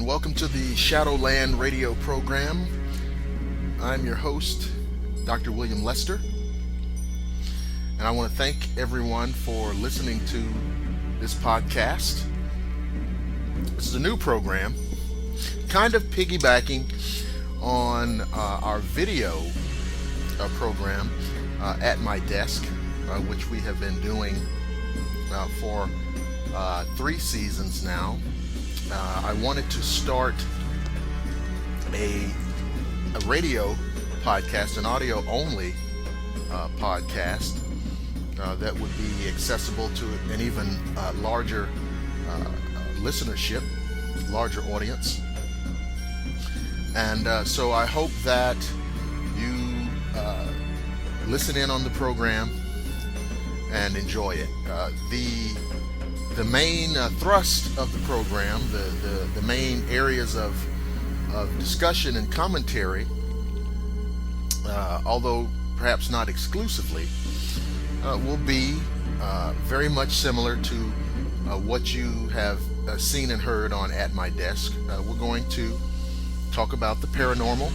and welcome to the Shadowland radio program. I'm your host, Dr. William Lester, and I want to thank everyone for listening to this podcast. This is a new program, kind of piggybacking on our video program at my desk, which we have been doing for 3 seasons now. I wanted to start a radio podcast, an audio only podcast that would be accessible to an even larger listenership, larger audience. And so I hope that you listen in on the program and enjoy it. The main thrust of the program, the main areas of discussion and commentary, although perhaps not exclusively, will be very much similar to what you have seen and heard on At My Desk. We're going to talk about the paranormal,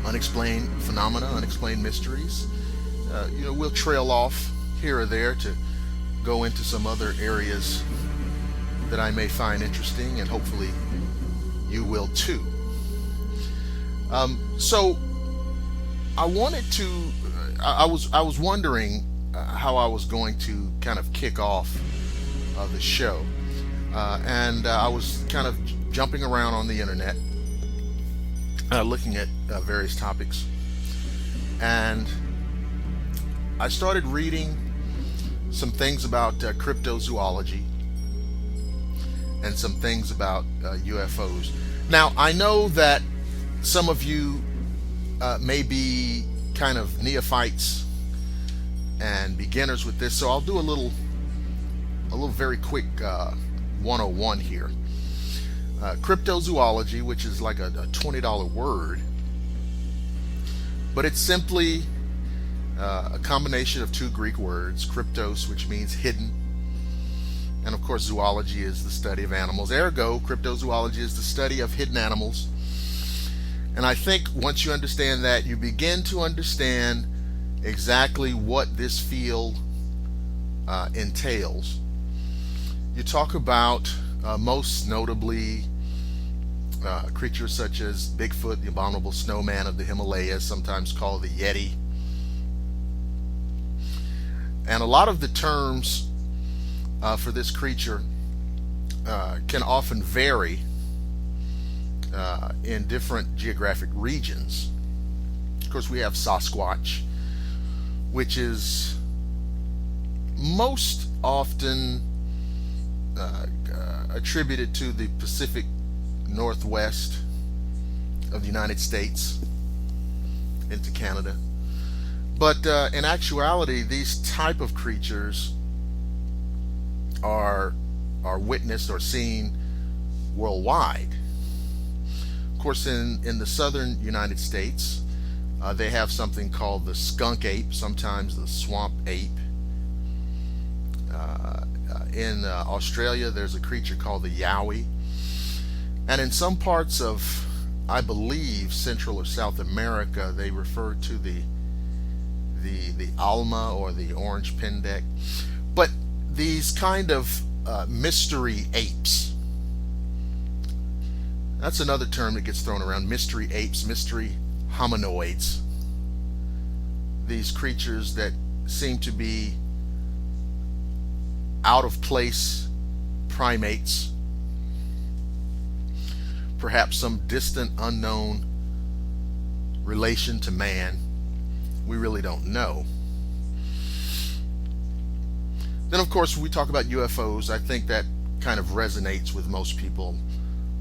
unexplained phenomena, unexplained mysteries. We'll trail off here or there to go into some other areas that I may find interesting, and hopefully you will too. So I wanted to, I was wondering how I was going to kind of kick off the show, and I was kind of jumping around on the internet, looking at various topics, and I started reading some things about cryptozoology and some things about UFOs. Now, I know that some of you may be kind of neophytes and beginners with this, so I'll do a little very quick 101 here. Cryptozoology, which is like a $20 word, but it's simply a combination of 2 Greek words, cryptos, which means hidden, and of course zoology is the study of animals. Ergo, cryptozoology is the study of hidden animals. And I think once you understand that, you begin to understand exactly what this field entails. You talk about most notably creatures such as Bigfoot, the abominable snowman of the Himalayas, sometimes called the Yeti. And a lot of the terms for this creature can often vary in different geographic regions. Of course, we have Sasquatch, which is most often attributed to the Pacific Northwest of the United States into Canada. But in actuality, these type of creatures are witnessed or seen worldwide. Of course, in the southern United States, they have something called the skunk ape, sometimes the swamp ape. In Australia, there's a creature called the yowie. And in some parts of, I believe, Central or South America, they refer to the Alma or the orange pendek. But these kind of mystery apes, that's another term that gets thrown around, mystery apes, mystery hominoids. These creatures that seem to be out of place primates, perhaps some distant unknown relation to man. We really don't know. Then, of course, when we talk about UFOs, I think that kind of resonates with most people.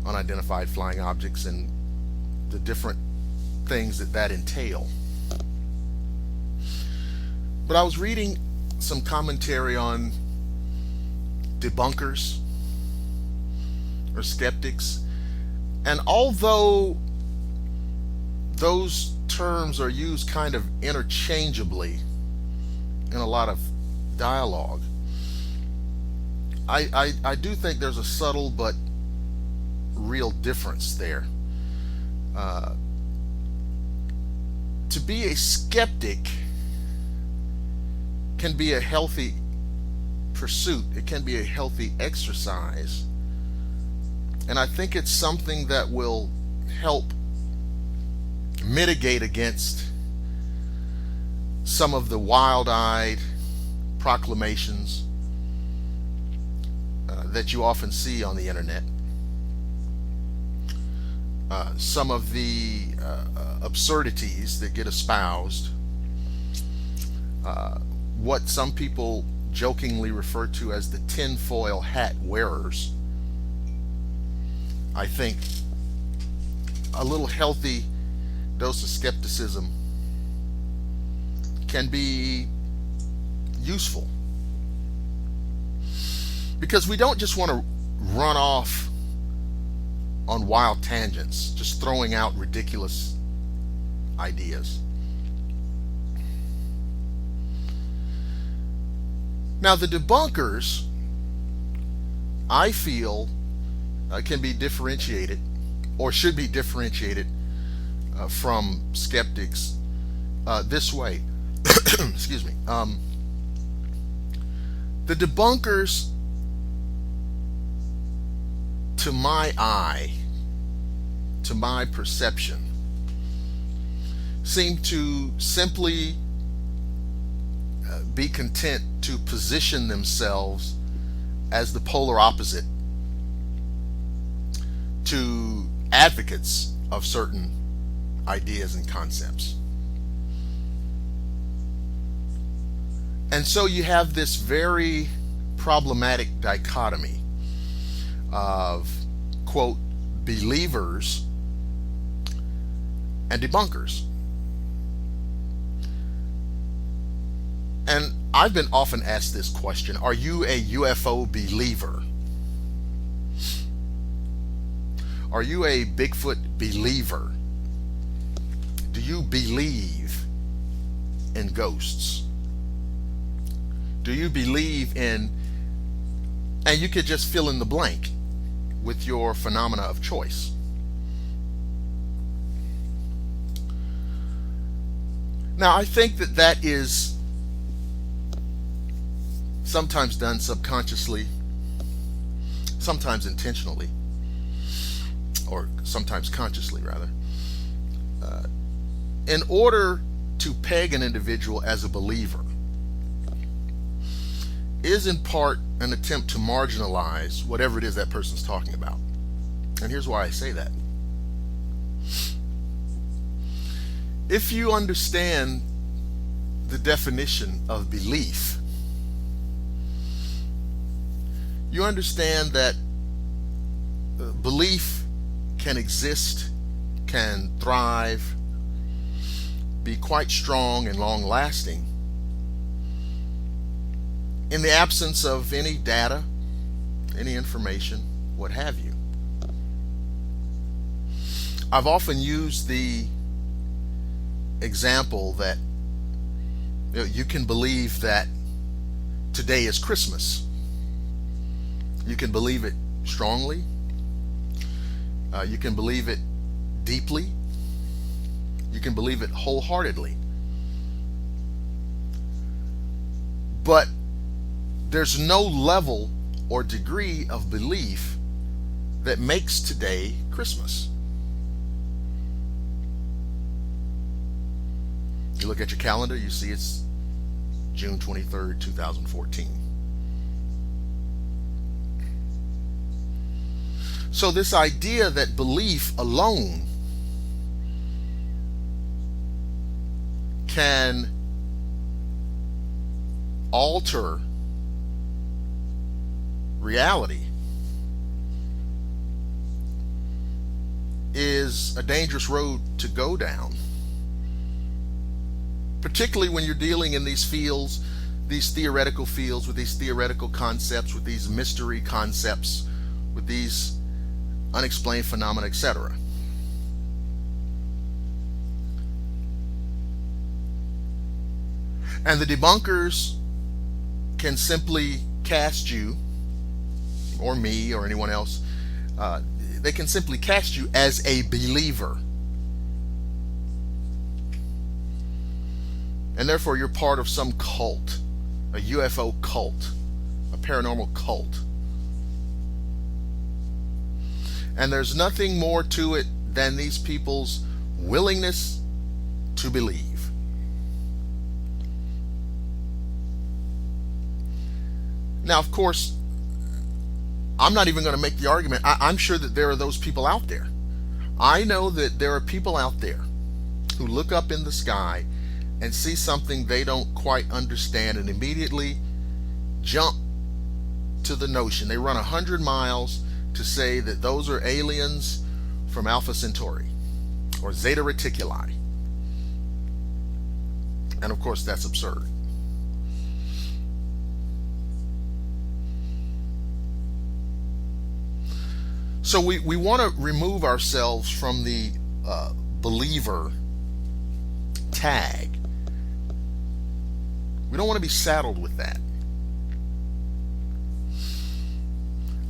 Unidentified flying objects and the different things that entail. But I was reading some commentary on debunkers or skeptics, and although those terms are used kind of interchangeably in a lot of dialogue, I do think there's a subtle but real difference there. To be a skeptic can be a healthy pursuit. It can be a healthy exercise. And I think it's something that will help mitigate against some of the wild-eyed proclamations that you often see on the internet. Some of the absurdities that get espoused, what some people jokingly refer to as the tinfoil hat wearers. I think a little healthy dose of skepticism can be useful, because we don't just want to run off on wild tangents, just throwing out ridiculous ideas. Now, the debunkers, I feel, can be differentiated, or should be differentiated from skeptics this way. Excuse me. The debunkers, to my eye, to my perception, seem to simply be content to position themselves as the polar opposite to advocates of certain ideas and concepts. And so you have this very problematic dichotomy of, quote, believers and debunkers. And I've been often asked this question: are you a UFO believer? Are you a Bigfoot believer? Do you believe in ghosts? Do you believe in, and you could just fill in the blank with your phenomena of choice. Now, I think that is sometimes done subconsciously, sometimes intentionally, or sometimes consciously, rather, in order to peg an individual as a believer, is in part an attempt to marginalize whatever it is that person's talking about. And here's why I say that. If you understand the definition of belief, you understand that belief can exist, can thrive, be quite strong and long-lasting in the absence of any data, any information, what have you. I've often used the example that you can believe that today is Christmas. You can believe it strongly. You can believe it deeply. You can believe it wholeheartedly. But there's no level or degree of belief that makes today Christmas. You look at your calendar, you see it's June 23rd, 2014. So this idea that belief alone can alter reality is a dangerous road to go down, particularly when you're dealing in these fields, these theoretical fields, with these theoretical concepts, with these mystery concepts, with these unexplained phenomena, etc. And the debunkers can simply cast you, or me, or anyone else, they can simply cast you as a believer. And therefore you're part of some cult, a UFO cult, a paranormal cult. And there's nothing more to it than these people's willingness to believe. Now, of course, I'm not even going to make the argument. I'm sure that there are those people out there. I know that there are people out there who look up in the sky and see something they don't quite understand and immediately jump to the notion. They run 100 miles to say that those are aliens from Alpha Centauri or Zeta Reticuli. And of course, that's absurd. So we want to remove ourselves from the believer tag. We don't want to be saddled with that.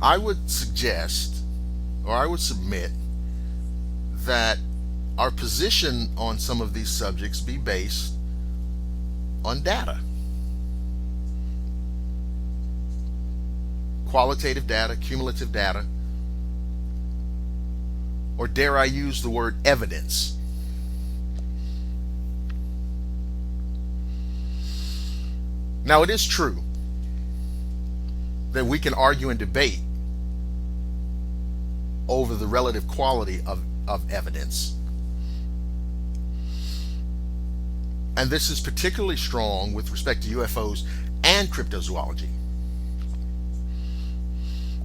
I would suggest, or I would submit, that our position on some of these subjects be based on data. Qualitative data, cumulative data, or dare I use the word evidence. Now, it is true that we can argue and debate over the relative quality of evidence. And this is particularly strong with respect to UFOs and cryptozoology.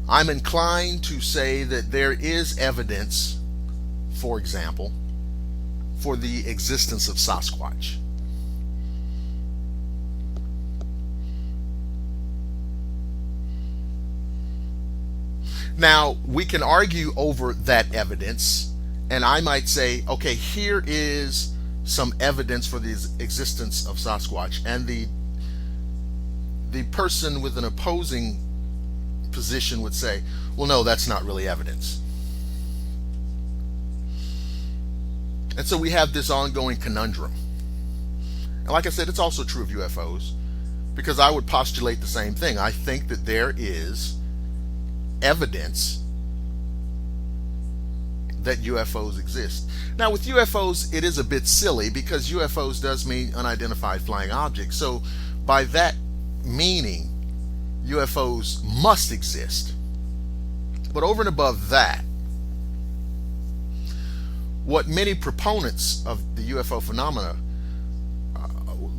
I'm inclined to say that there is evidence, for example, for the existence of Sasquatch. Now, we can argue over that evidence, and I might say, okay, here is some evidence for the existence of Sasquatch, and the person with an opposing position would say, well, no, that's not really evidence. And so we have this ongoing conundrum. And like I said, it's also true of UFOs, because I would postulate the same thing. I think that there is evidence that UFOs exist. Now, with UFOs, it is a bit silly because UFOs does mean unidentified flying objects. So by that meaning, UFOs must exist. But over and above that, what many proponents of the UFO phenomena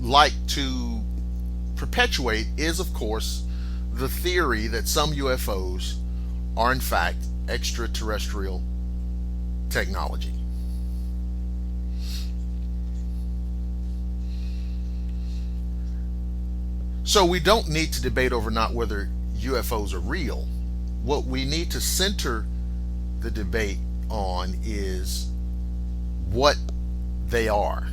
like to perpetuate is, of course, the theory that some UFOs are in fact extraterrestrial technology. So we don't need to debate over not whether UFOs are real. What we need to center the debate on is what they are.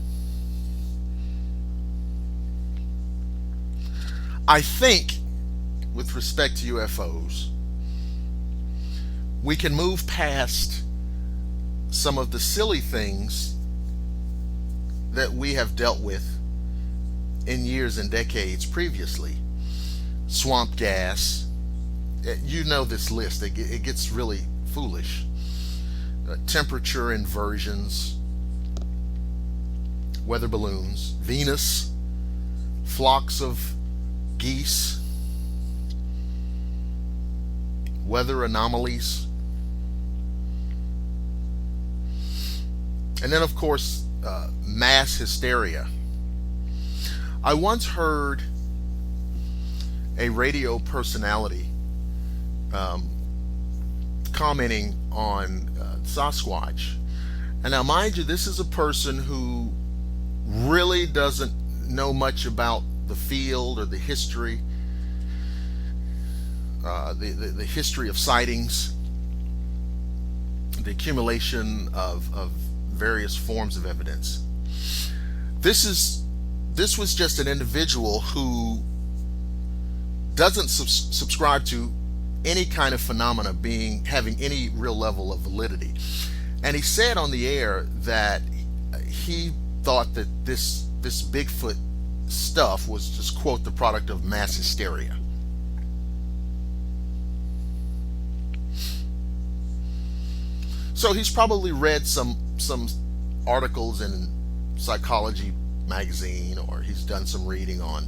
I think with respect to UFOs, we can move past some of the silly things that we have dealt with in years and decades previously. Swamp gas, you know this list, it gets really foolish. Temperature inversions, weather balloons, Venus, flocks of geese, weather anomalies, and then of course mass hysteria. I once heard a radio personality commenting on Sasquatch. And now mind you, this is a person who really doesn't know much about the field or the history, the history of sightings, the accumulation of various forms of evidence. This was just an individual who doesn't subscribe to any kind of phenomena having any real level of validity. And he said on the air that he thought that this Bigfoot stuff was just, quote, the product of mass hysteria. So he's probably read some articles in Psychology magazine, or he's done some reading on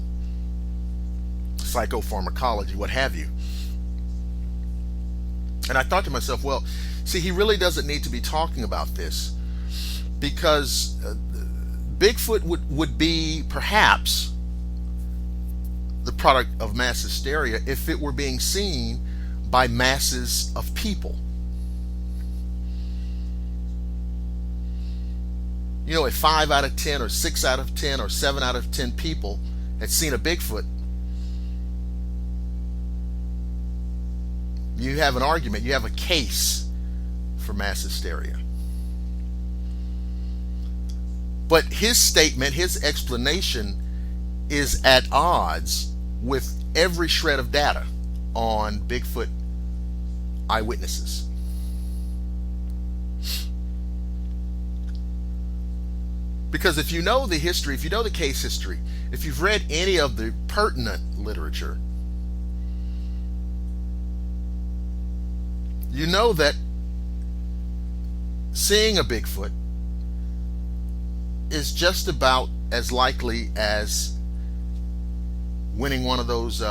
psychopharmacology, what have you. And I thought to myself, well, see, he really doesn't need to be talking about this, because Bigfoot would be perhaps the product of mass hysteria if it were being seen by masses of people. You know, if 5 out of 10 or 6 out of 10 or 7 out of 10 people had seen a Bigfoot, you have an argument, you have a case for mass hysteria. But his statement, his explanation is at odds with every shred of data on Bigfoot eyewitnesses. Because if you know the history, if you know the case history, if you've read any of the pertinent literature, you know that seeing a Bigfoot is just about as likely as winning one of those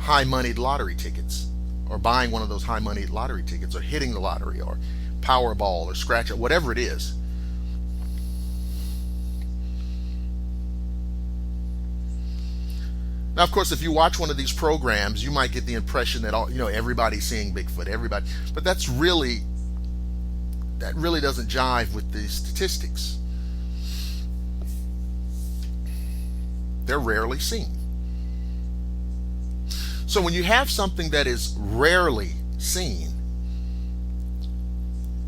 high-moneyed lottery tickets, or buying one of those high-moneyed lottery tickets, or hitting the lottery, or Powerball, or Scratch It, whatever it is. Now, of course, if you watch one of these programs, you might get the impression that everybody's seeing Bigfoot, everybody. But that really doesn't jive with the statistics. They're rarely seen. So when you have something that is rarely seen,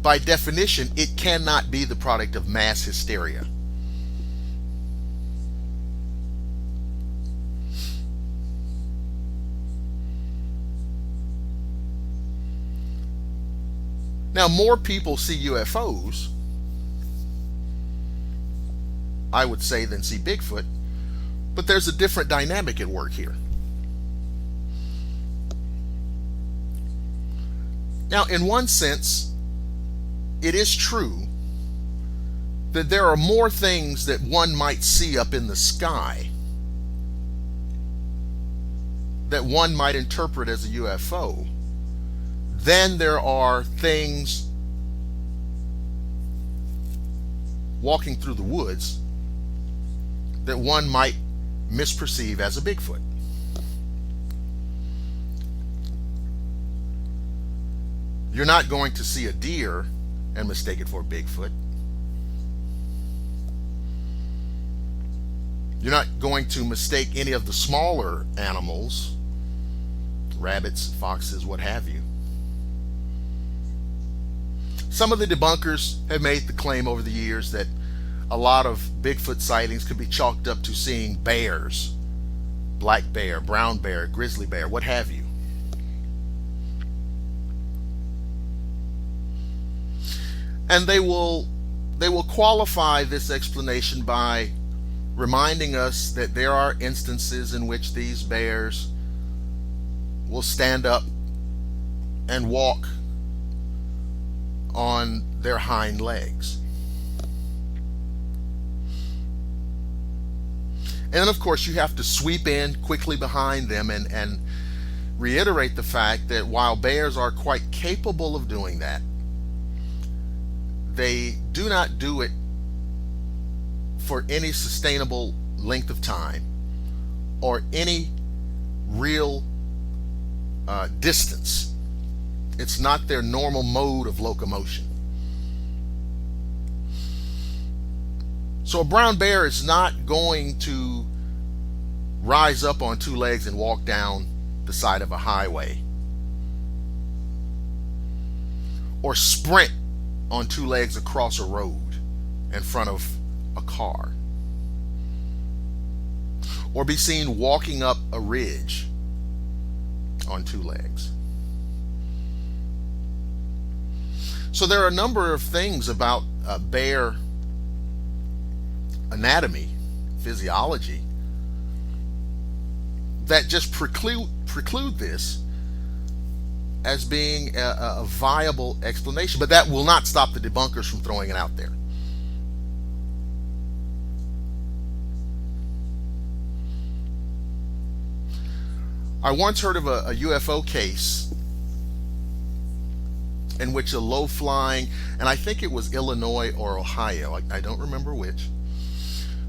by definition, it cannot be the product of mass hysteria. Now, more people see UFOs, I would say, than see Bigfoot, but there's a different dynamic at work here. Now, in one sense, it is true that there are more things that one might see up in the sky that one might interpret as a UFO than there are things walking through the woods that one might misperceive as a Bigfoot. You're not going to see a deer and mistake it for a Bigfoot. You're not going to mistake any of the smaller animals, rabbits, foxes, what have you. Some of the debunkers have made the claim over the years that a lot of Bigfoot sightings could be chalked up to seeing bears, black bear, brown bear, grizzly bear, what have you. And they will qualify this explanation by reminding us that there are instances in which these bears will stand up and walk on their hind legs. And then, of course, you have to sweep in quickly behind them and reiterate the fact that while bears are quite capable of doing that, they do not do it for any sustainable length of time or any real distance. It's not their normal mode of locomotion. So a brown bear is not going to rise up on two legs and walk down the side of a highway, or sprint on two legs across a road in front of a car, or be seen walking up a ridge on two legs. So there are a number of things about bear anatomy, physiology, that just preclude this as being a viable explanation. But that will not stop the debunkers from throwing it out there. I once heard of a UFO case in which a low-flying, and I think it was Illinois or Ohio, I don't remember which,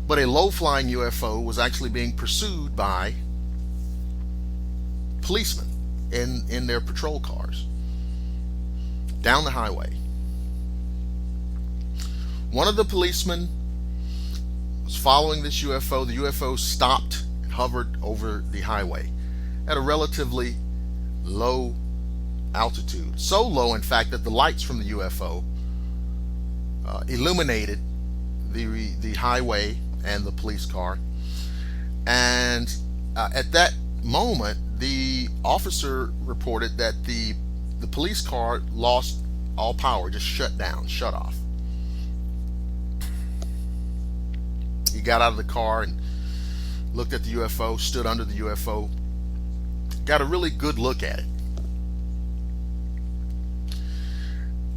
but a low-flying UFO was actually being pursued by policemen in their patrol cars down the highway. One of the policemen was following this UFO. The UFO stopped and hovered over the highway at a relatively low altitude. So low, in fact, that the lights from the UFO illuminated the highway and the police car. And at that moment, the officer reported that the police car lost all power, just shut down, shut off. He got out of the car and looked at the UFO, stood under the UFO, got a really good look at it.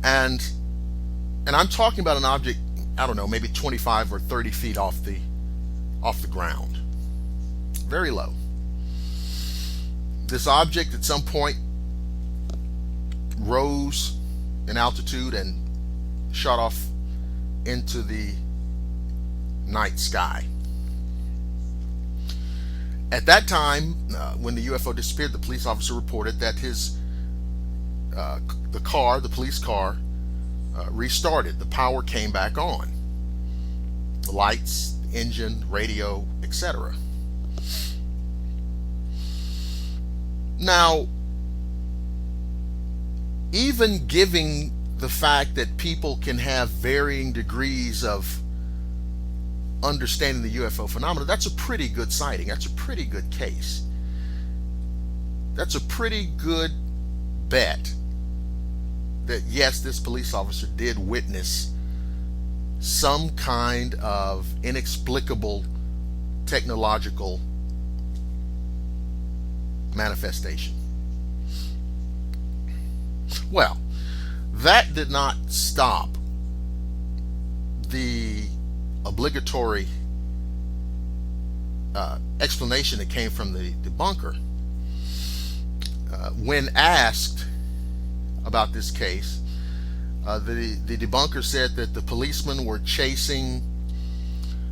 And I'm talking about an object, I don't know, maybe 25 or 30 feet off the ground. Very low. This object at some point rose in altitude and shot off into the night sky. At that time, when the UFO disappeared, the police officer reported that the police car, restarted. The power came back on. The lights, engine, radio, etc. Now, even giving the fact that people can have varying degrees of understanding the UFO phenomena, that's a pretty good sighting. That's a pretty good case. That's a pretty good bet that yes, this police officer did witness some kind of inexplicable technological manifestation. Well, that did not stop the obligatory explanation that came from the debunker. When asked about this case, the debunker said that the policemen were chasing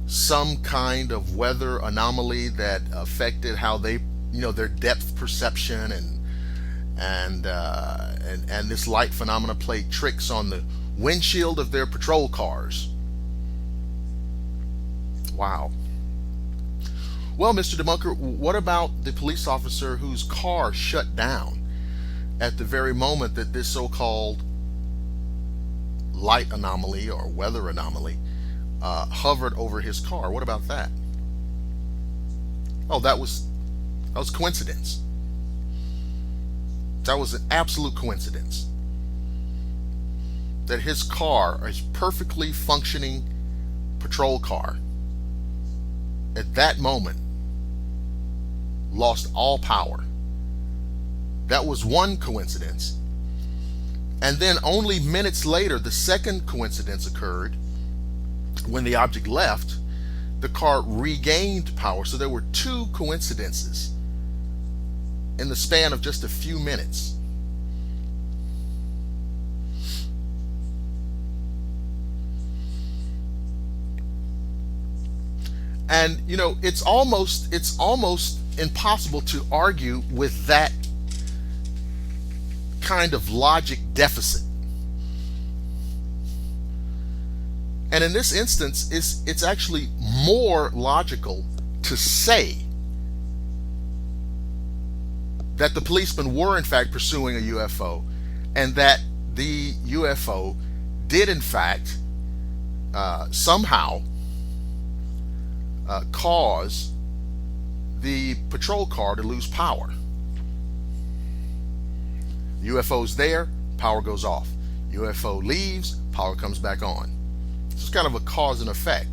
some kind of weather anomaly that affected how they, their depth perception, and this light phenomena played tricks on the windshield of their patrol cars. Wow. Well, Mr. Debunker, what about the police officer whose car shut down at the very moment that this so-called light anomaly or weather anomaly hovered over his car? What about that? Oh, that was coincidence. That was an absolute coincidence. That his car, his perfectly functioning patrol car, at that moment lost all power. That was one coincidence. And then only minutes later, the second coincidence occurred. When the object left, the car regained power. So there were two coincidences in the span of just a few minutes. And it's almost impossible to argue with that kind of logic deficit. And in this instance, it's actually more logical to say that the policemen were in fact pursuing a UFO, and that the UFO did in fact somehow cause the patrol car to lose power. UFO's there, power goes off. UFO leaves, power comes back on. It's kind of a cause and effect.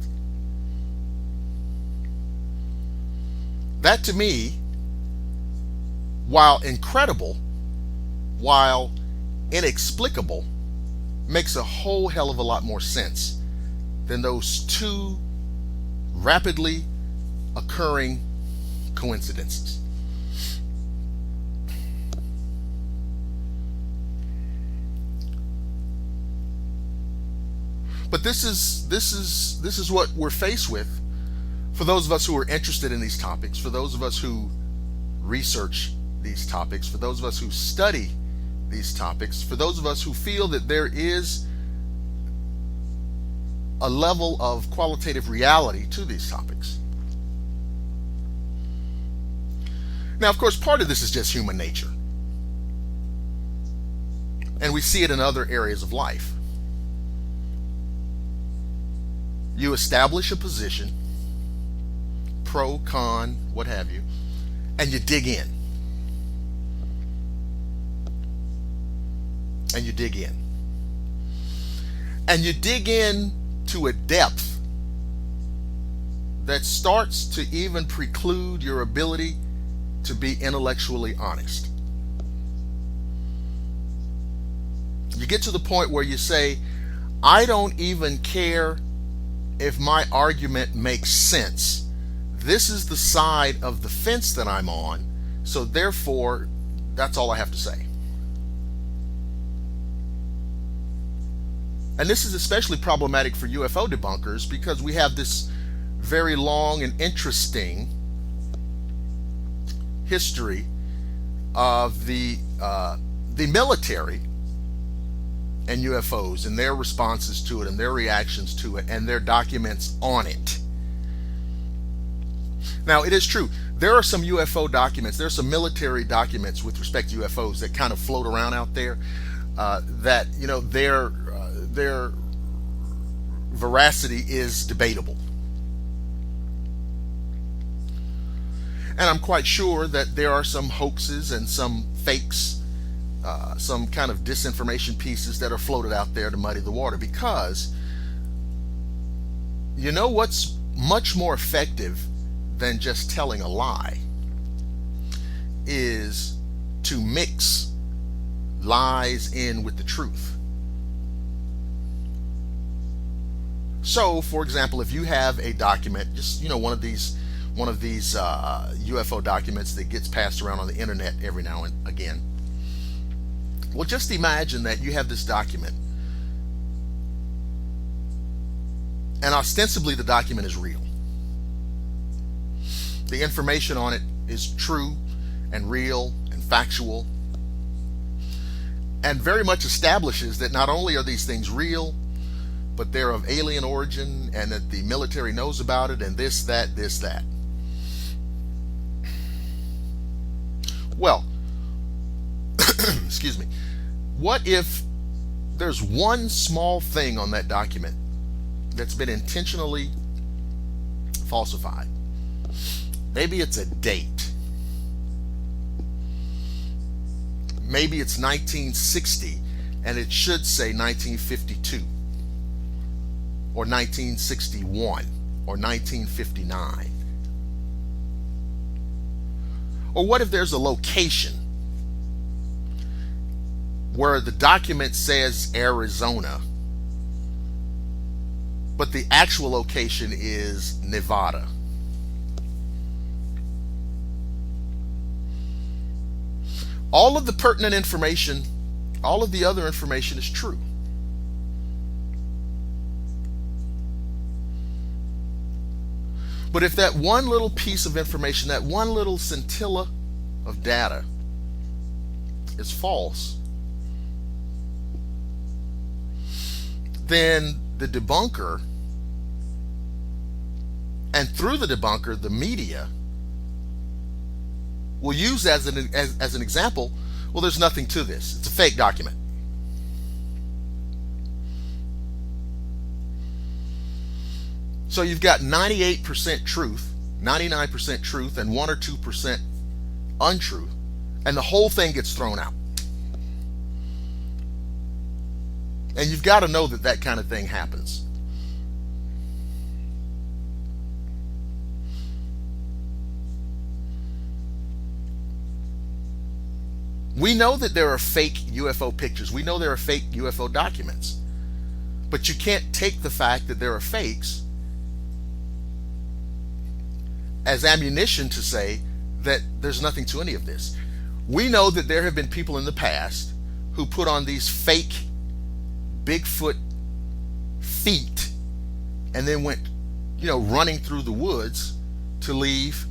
That to me, while incredible, while inexplicable, makes a whole hell of a lot more sense than those two rapidly occurring coincidences. But this is what we're faced with for those of us who are interested in these topics, for those of us who research these topics, for those of us who study these topics, for those of us who feel that there is a level of qualitative reality to these topics. Now, of course, part of this is just human nature. And we see it in other areas of life. You establish a position, pro, con, what have you, and you dig in. And you dig in. And you dig in to a depth that starts to even preclude your ability to be intellectually honest. You get to the point where you say, I don't even care if my argument makes sense. This is the side of the fence that I'm on, so therefore, that's all I have to say. And this is especially problematic for UFO debunkers because we have this very long and interesting history of the military and UFOs and their responses to it and their reactions to it and their documents on it. Now, it is true. There are some UFO documents, there are some military documents with respect to UFOs that kind of float around out there that, you know, their veracity is debatable. And I'm quite sure that there are some hoaxes and some fakes, some kind of disinformation pieces that are floated out there to muddy the water, because you know what's much more effective than just telling a lie is to mix lies in with the truth. So, for example, if you have a document, just, you know, one of these UFO documents that gets passed around on the internet every now and again. Well, just imagine that you have this document, and ostensibly the document is real. The information on it is true and real and factual, and very much establishes that not only are these things real, but they're of alien origin, and that the military knows about it, and this, that. Well, excuse me. What if there's one small thing on that document that's been intentionally falsified? Maybe it's a date. Maybe it's 1960 and it should say 1952 or 1961 or 1959. Or what if there's a location where the document says Arizona, but the actual location is Nevada? All of the pertinent information, all of the other information is true. But if that one little piece of information, that one little scintilla of data is false, then the debunker, and through the debunker, the media, will use as an example, well, there's nothing to this. It's a fake document. So you've got 98% truth, 99% truth, and 1 or 2% untruth, and the whole thing gets thrown out. And you've got to know that that kind of thing happens. We know that there are fake UFO pictures. We know there are fake UFO documents. But you can't take the fact that there are fakes as ammunition to say that there's nothing to any of this. We know that there have been people in the past who put on these fake Bigfoot feet and then went, running through the woods to leave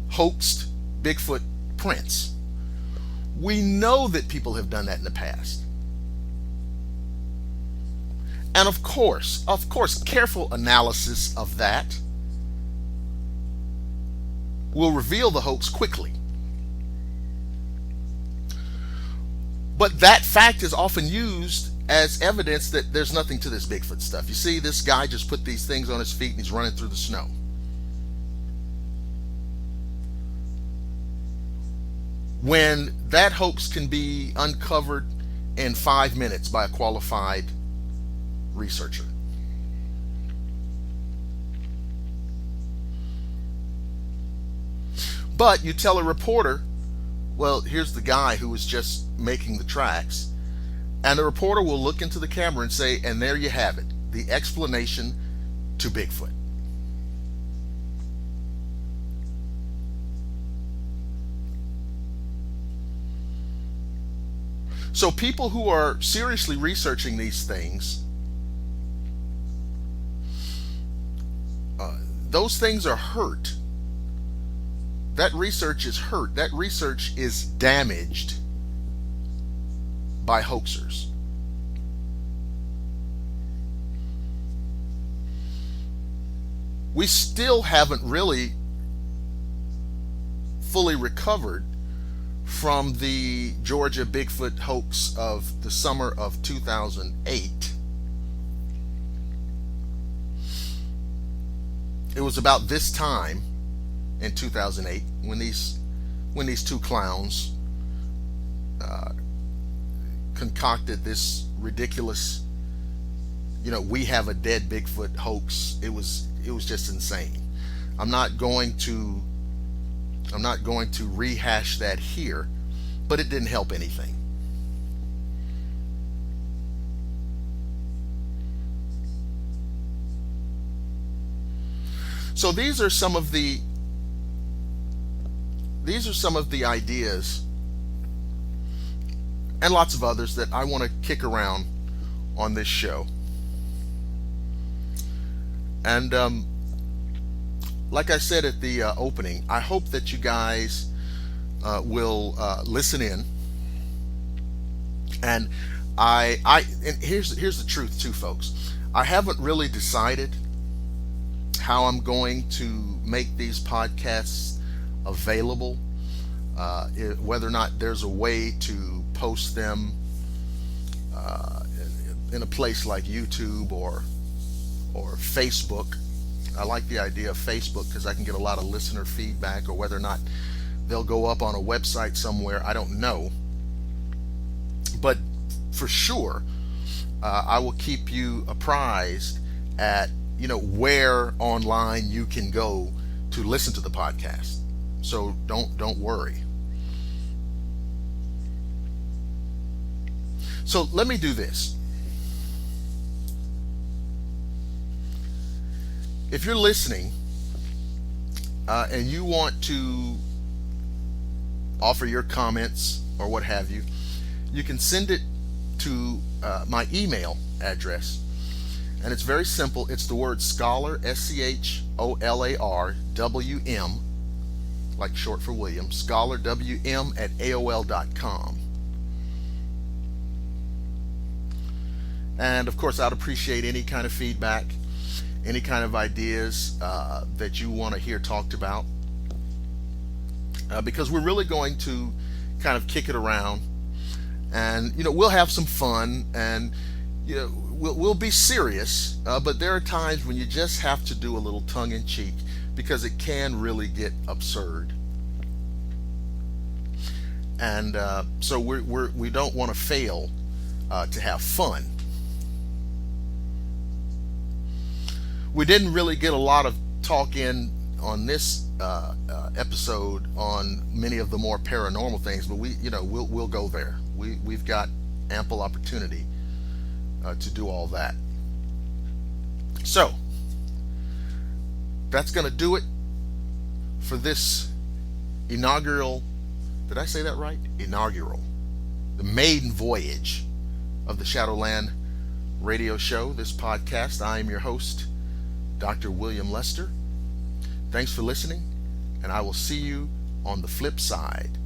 hoaxed Bigfoot prints. We know that people have done that in the past. And of course, careful analysis of that will reveal the hoax quickly. But that fact is often used as evidence that there's nothing to this Bigfoot stuff. You see, this guy just put these things on his feet and he's running through the snow. When that hoax can be uncovered in 5 minutes by a qualified researcher. But you tell a reporter, well, here's the guy who was just making the tracks, and the reporter will look into the camera and say, and there you have it, the explanation to Bigfoot. So people who are seriously researching these things, those things are hurt. That research is hurt. That research is damaged by hoaxers. We still haven't really fully recovered from the Georgia Bigfoot hoax of the summer of 2008. It was about this time in 2008 when these two clowns concocted this ridiculous, we have a dead Bigfoot hoax. It was just insane. I'm not going to rehash that here, but it didn't help anything. So these are some of the ideas, and lots of others, that I want to kick around on this show. And like I said at the opening, I hope that you guys will listen in. And and here's the truth too, folks. I haven't really decided how I'm going to make these podcasts available, whether or not there's a way to post them in a place like YouTube or Facebook. I like the idea of Facebook because I can get a lot of listener feedback, or whether or not they'll go up on a website somewhere, I don't know. But for sure, I will keep you apprised at where online you can go to listen to the podcast. So don't worry. So let me do this. If you're listening and you want to offer your comments or what have you, you can send it to my email address. And it's very simple. It's the word scholar, SCHOLARWM, like short for William, scholarwm at AOL.com. And of course, I'd appreciate any kind of feedback, any kind of ideas that you want to hear talked about, because we're really going to kind of kick it around, and we'll have some fun, and we'll be serious, but there are times when you just have to do a little tongue-in-cheek, because it can really get absurd. And so we don't want to fail to have fun. We didn't really get a lot of talk in on this episode on many of the more paranormal things, but we'll go there. We've got ample opportunity to do all that. So that's going to do it for this inaugural. Did I say that right? Inaugural. The maiden voyage of the Shadowland radio show, this podcast. I am your host, Dr. William Lester. Thanks for listening, and I will see you on the flip side.